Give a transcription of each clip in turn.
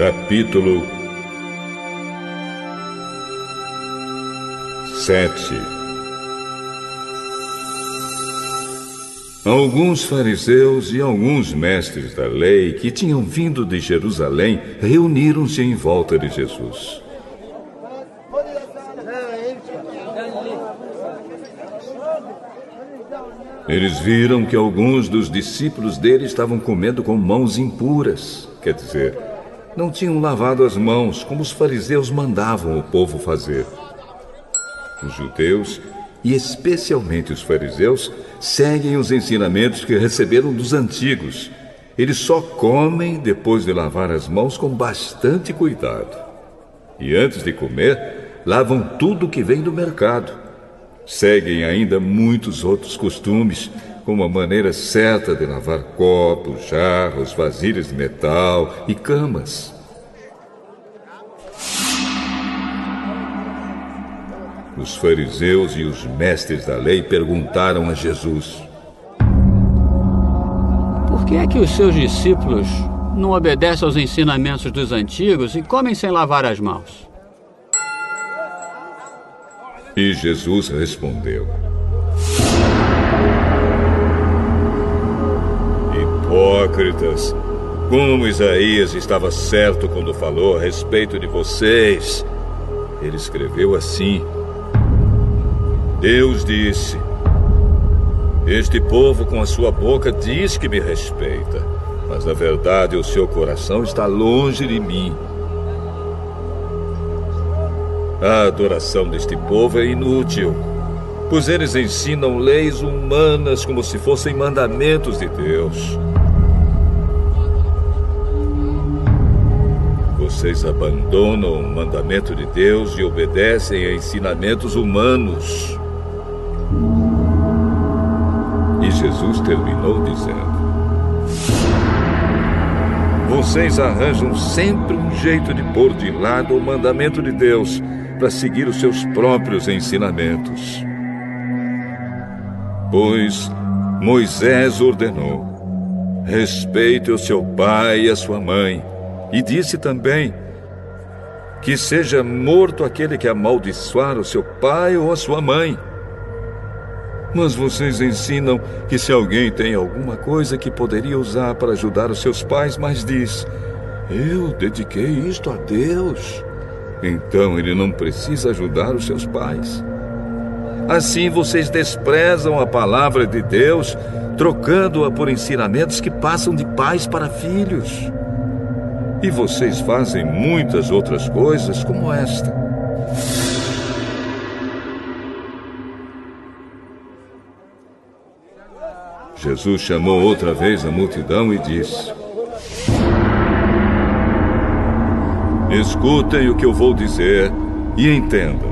Capítulo 7. Alguns fariseus e alguns mestres da lei que tinham vindo de Jerusalém reuniram-se em volta de Jesus. Eles viram que alguns dos discípulos dele estavam comendo com mãos impuras, quer dizer, não tinham lavado as mãos como os fariseus mandavam o povo fazer. Os judeus, e especialmente os fariseus, seguem os ensinamentos que receberam dos antigos. Eles só comem depois de lavar as mãos com bastante cuidado. E antes de comer, lavam tudo que vem do mercado. Seguem ainda muitos outros costumes, como a maneira certa de lavar copos, jarros, vasilhas de metal e camas. Os fariseus e os mestres da lei perguntaram a Jesus: Por que é que os seus discípulos não obedecem aos ensinamentos dos antigos e comem sem lavar as mãos? E Jesus respondeu: Hipócritas, como Isaías estava certo quando falou a respeito de vocês. Ele escreveu assim: Deus disse: Este povo com a sua boca diz que me respeita, mas na verdade o seu coração está longe de mim. A adoração deste povo é inútil, pois eles ensinam leis humanas como se fossem mandamentos de Deus. Vocês abandonam o mandamento de Deus e obedecem a ensinamentos humanos. E Jesus terminou dizendo: Vocês arranjam sempre um jeito de pôr de lado o mandamento de Deus para seguir os seus próprios ensinamentos. Pois Moisés ordenou: respeite o seu pai e a sua mãe, e disse também que seja morto aquele que amaldiçoar o seu pai ou a sua mãe. Mas vocês ensinam que se alguém tem alguma coisa que poderia usar para ajudar os seus pais, mas diz: eu dediquei isto a Deus, então ele não precisa ajudar os seus pais. Assim vocês desprezam a palavra de Deus, trocando-a por ensinamentos que passam de pais para filhos. E vocês fazem muitas outras coisas como esta. Jesus chamou outra vez a multidão e disse: Escutem o que eu vou dizer e entendam.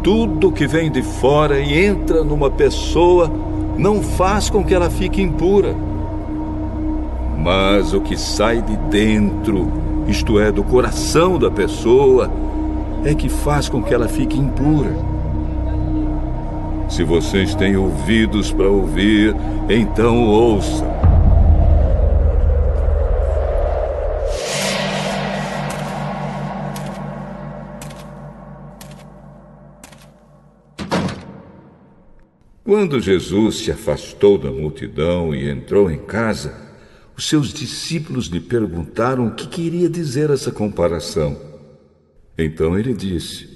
Tudo que vem de fora e entra numa pessoa não faz com que ela fique impura. Mas o que sai de dentro, isto é, do coração da pessoa, é que faz com que ela fique impura. Se vocês têm ouvidos para ouvir, então ouçam. Quando Jesus se afastou da multidão e entrou em casa, os seus discípulos lhe perguntaram o que queria dizer essa comparação. Então ele disse: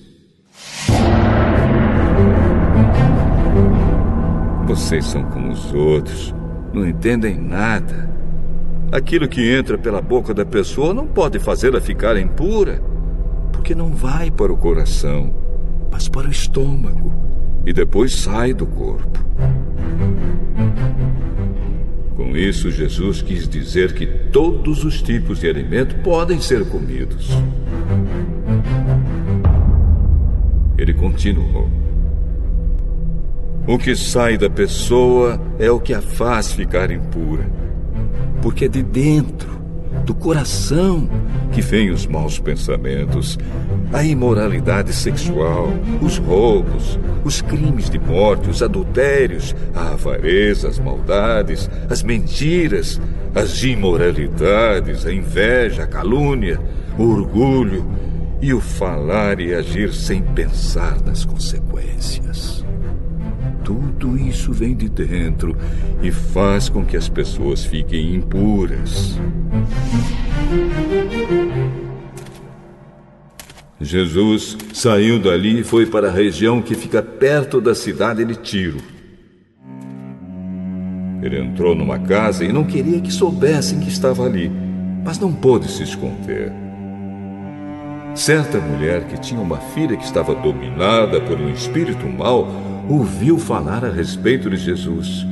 Vocês são como os outros, não entendem nada. Aquilo que entra pela boca da pessoa não pode fazê-la ficar impura, porque não vai para o coração, mas para o estômago, e depois sai do corpo. Com isso, Jesus quis dizer que todos os tipos de alimento podem ser comidos. Ele continuou: O que sai da pessoa é o que a faz ficar impura, porque é de dentro, do coração, que vêm os maus pensamentos, a imoralidade sexual, os roubos, os crimes de morte, os adultérios, a avareza, as maldades, as mentiras, as imoralidades, a inveja, a calúnia, o orgulho e o falar e agir sem pensar nas consequências. Tudo isso vem de dentro e faz com que as pessoas fiquem impuras. Jesus saiu dali e foi para a região que fica perto da cidade de Tiro. Ele entrou numa casa e não queria que soubessem que estava ali, mas não pôde se esconder. Certa mulher que tinha uma filha que estava dominada por um espírito mau ouviu falar a respeito de Jesus.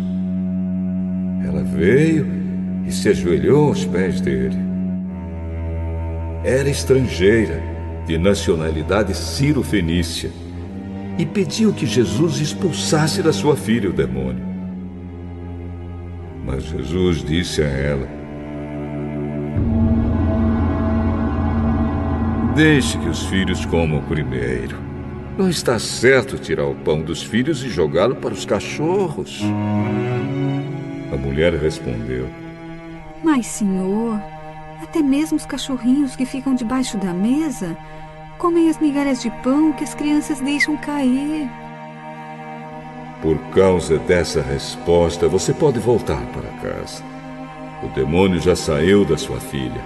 Ela veio e se ajoelhou aos pés dele. Era estrangeira, de nacionalidade sírio-fenícia, e pediu que Jesus expulsasse da sua filha o demônio. Mas Jesus disse a ela: deixe que os filhos comam primeiro. Não está certo tirar o pão dos filhos e jogá-lo para os cachorros. A mulher respondeu: mas, Senhor, até mesmo os cachorrinhos que ficam debaixo da mesa comem as migalhas de pão que as crianças deixam cair. Por causa dessa resposta, você pode voltar para casa. O demônio já saiu da sua filha.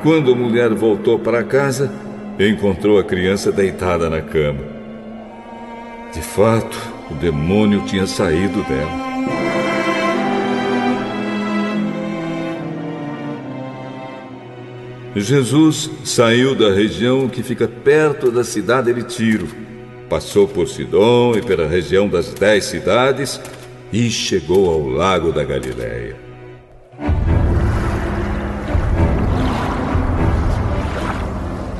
Quando a mulher voltou para casa, encontrou a criança deitada na cama. De fato, o demônio tinha saído dela. Jesus saiu da região que fica perto da cidade de Tiro, passou por Sidom e pela região das 10 cidades e chegou ao lago da Galileia.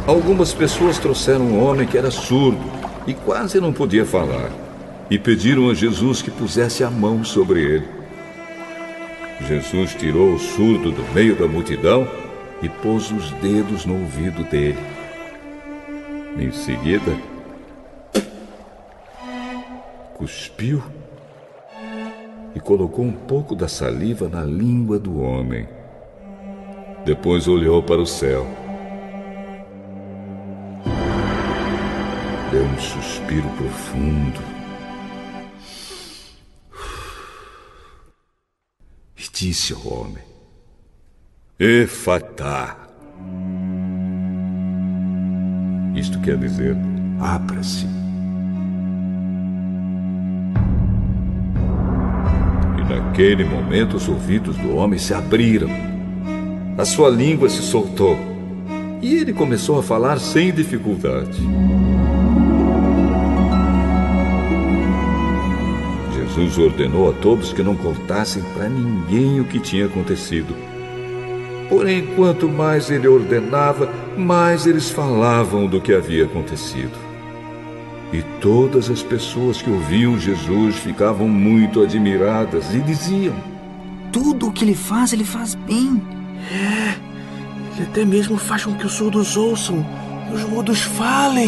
Algumas pessoas trouxeram um homem que era surdo e quase não podia falar, e pediram a Jesus que pusesse a mão sobre ele. Jesus tirou o surdo do meio da multidão e pôs os dedos no ouvido dele. Em seguida, cuspiu e colocou um pouco da saliva na língua do homem. Depois olhou para o céu. Deu um suspiro profundo e disse ao homem: Efatá. Isto quer dizer, abra-se. E naquele momento os ouvidos do homem se abriram. A sua língua se soltou e ele começou a falar sem dificuldade. Jesus ordenou a todos que não contassem para ninguém o que tinha acontecido. Porém, quanto mais ele ordenava, mais eles falavam do que havia acontecido. E todas as pessoas que ouviam Jesus ficavam muito admiradas e diziam: tudo o que ele faz bem. Ele até mesmo faz com que os surdos ouçam e os mudos falem.